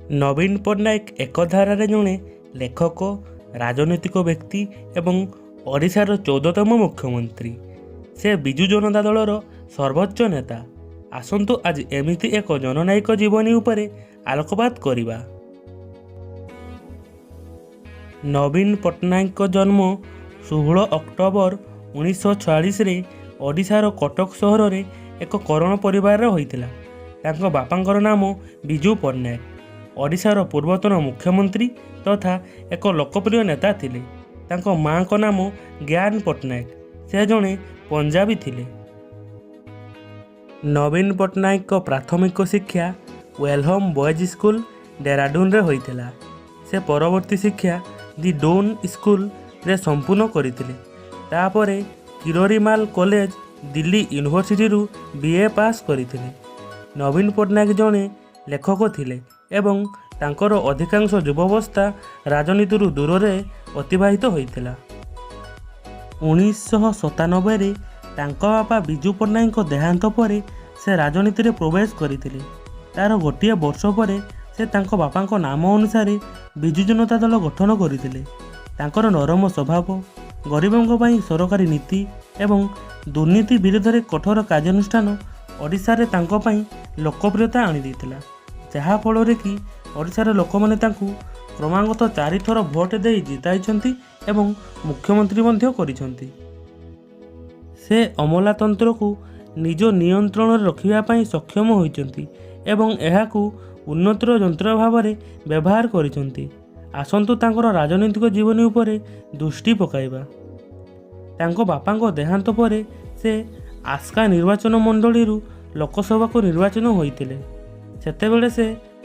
नवीन पट्टनायक एकधारारे जड़े लेखक राजनैतिक व्यक्ति एवं ओडिशार 14तम मुख्यमंत्री। से विजु जनता दलर सर्वोच्च नेता। आसंतु आज एमिति एक जननायक जीवनी उपरे आलोकपात करिबा। नवीन पट्टनायक जन्म 16 अक्टोबर 1946 रे ओडिशार कटक सहर रे एक करण परिवार होइतिला। तांको बापांकर नाम विजु पट्टनायक। ओडिशार पूर्वतन मुख्यमंत्री तथा एक लोकप्रिय नेता थिले। तांको माँ को नाम ज्ञान पट्टनायक। से जड़े पंजाबी थिले। नवीन पट्टनायक को प्राथमिक शिक्षा वेलहोम बॉयज स्कूल डेराडून रे होइतिला। से परवर्ती शिक्षा दि डोन स्कूल रे संपूर्ण करथिले। तापरे किरोरीमाल कॉलेज दिल्ली यूनिवर्सिटी रु बीए पास करथिले। नवीन पट्टनायक जड़े लेखक थिले एवं तांकर अधिकांश युवावस्था राजनीति दूर रे अतिबाहित होइतिला। 1997 रे तांको बापा विजु पट्टनायक देहांत पर से राजनीति रे प्रवेश करथिले। तार गोटे वर्ष पर से तांको बापांको नाम अनुसार विजु जनता दल गठन करथिले। तांकर नरम स्वभाव, गरीबों पई सरकारी नीति एवं दुर्नीति विरोध में कठोर कार्यानुष्ठान ओडिशा रे तांको पई लोकप्रियता आनी देथिला। जहा फल कि ओडिशार लोक माने तांकु क्रमागत 4 थर भोट दे जिताइछंती एवं मुख्यमंत्री मध्य करिछंती। से अमलातंत्र को निज नियंत्रण रखिबा पई सक्षम होइछंती एवं एहाकु उन्नतर यंत्र भाव में व्यवहार करिछंती। आसंतु तांकर राजनीतिक जीवनी उपरे दृष्टि पकाइबा। तांको बापांको देहांत पर से आस्का निर्वाचन मंडली लोकसभा को निर्वाचन होइतिले। सेतेबेले से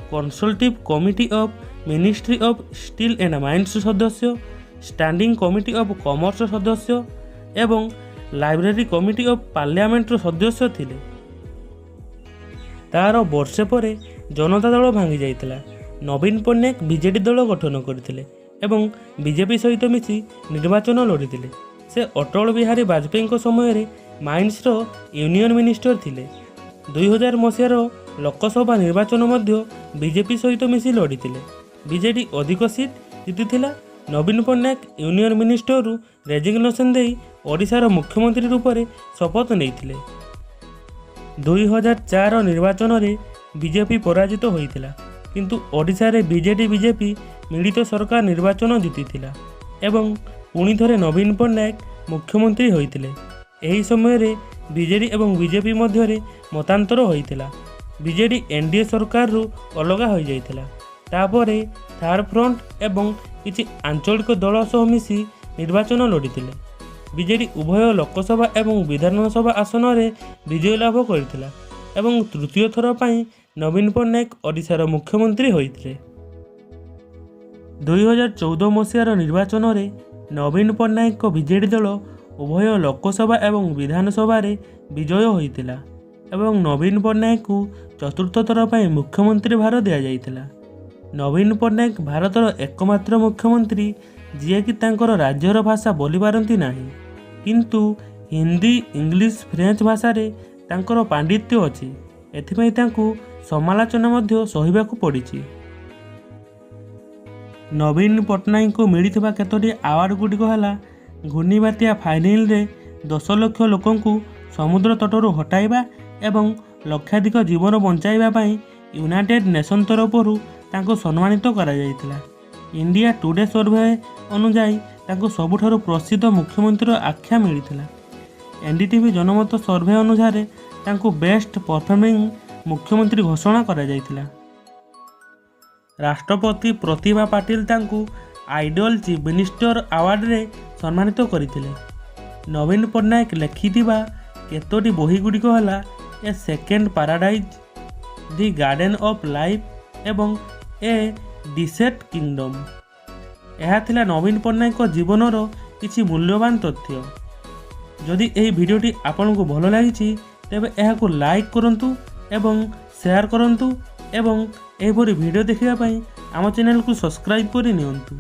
consultative committee of ministry of steel and mines सदस्य, स्टैंडिंग कमिटी ऑफ कॉमर्स सदस्य एवं लाइब्रेरी कमिटी ऑफ पार्लियामेंट सदस्य थिले। तार वर्षे पर जनता दल भांगी जाइतिला। नवीन पट्टनायक बीजेडी दल गठन करथिले एवं बीजेपी सहित मिसी निर्वाचन लड़िथिले। से अटल बिहारी वाजपेयी समय रे माइंस रो यूनियन मिनिस्टर थिले। 2000 मसीहार लोकसभा निर्वाचन मध्य बीजेपी सहित मिसी लड़िथिले। बीजेडी अधिक सीट जीतिथिला। नवीन पट्टनायक यूनियन मिनिस्टर रु रेजिग्नेशन देई ओडिशार मुख्यमंत्री रूप में शपथ नेइथिले। 2004 निर्वाचन रे बीजेपी पराजित होइथिला, किंतु ओडिशा रे बीजेपी मिलित सरकार निर्वाचन जीतिथिला एवं पुणी थरे नवीन पट्टनायक मुख्यमंत्री होइथिले। एही समय रे बीजेडी एवं बीजेपी मध्य रे मतांतर होइथिला। बीजेडी एनडीए सरकार रु अलगा हो जाइथिला। तापरे थार्ड फ्रंट एवं किछि आंचलिक दल सह मिसी निर्वाचन लड़िथिले। बीजेडी उभय लोकसभा एवं विधानसभा आसन रे विजय लाभ करथिला एवं तृतीय थर पई नवीन पट्टनायक ओडिशार मुख्यमंत्री होइथिले। 2014 मसीहार निर्वाचन रे नवीन पट्टनायक को बीजेडी दल उभय लोकसभा एवं विधानसभा रे विजय होइथिला एवं नवीन पट्टनायक को चतुर्थ थर पई मुख्यमंत्री भार दिया जाइथिला। नवीन पट्टनायक भारतर एकमात्र मुख्यमंत्री जे कि तांकर राज्यर भाषा बोली पारंती नाही, किंतु हिंदी, इंग्लिश, फ्रेंच भाषा रे तांकर पांडित्य अछि। एथिपई तांकु समालोचना मध्य सहिबाकु पड़िछि। नवीन पट्टनायक को मिलिथिबा केतोटी अवार्ड गुडिक हला घूर्णिबात्या फाइनिल रे 10 लाख लोकंकु समुद्र तटरू हटाइबा एवं लक्षाधिक जीवन बंचाइबा पई यूनाइटेड नेशन तरफरु तांको सम्मानित करा जाइतिला। इंडिया टुडे सर्वे अनुसार तांको सबुठारु प्रसिद्ध मुख्यमंत्री आख्या मिलिथिला। एनडीटीवी जनमत सर्वे अनुसार तांको बेस्ट परफॉर्मिंग मुख्यमंत्री घोषणा करा जाइतिला। राष्ट्रपति प्रतिभा पाटिल तांको आइडियल चीफ मिनिस्टर अवार्ड रे सम्मानित करथिले। नवीन पट्टनायक लिखिथिबा केतोटी बही गुडिक हला a second paradise, the garden of life एवं ए डिसेट किंगडम। यह थिला नवीन पट्टनायक जीवनर किछि मूल्यवान तथ्य। जदि एही भिडियोटी आपनको भल लागिछि तेबे एहाकु लाइक करंतु एवं शेयर करंतु एवं एहिपरि भिडियो देखिबा पई आम चैनल को सब्सक्राइब करि नियंतु।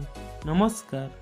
नमस्कार।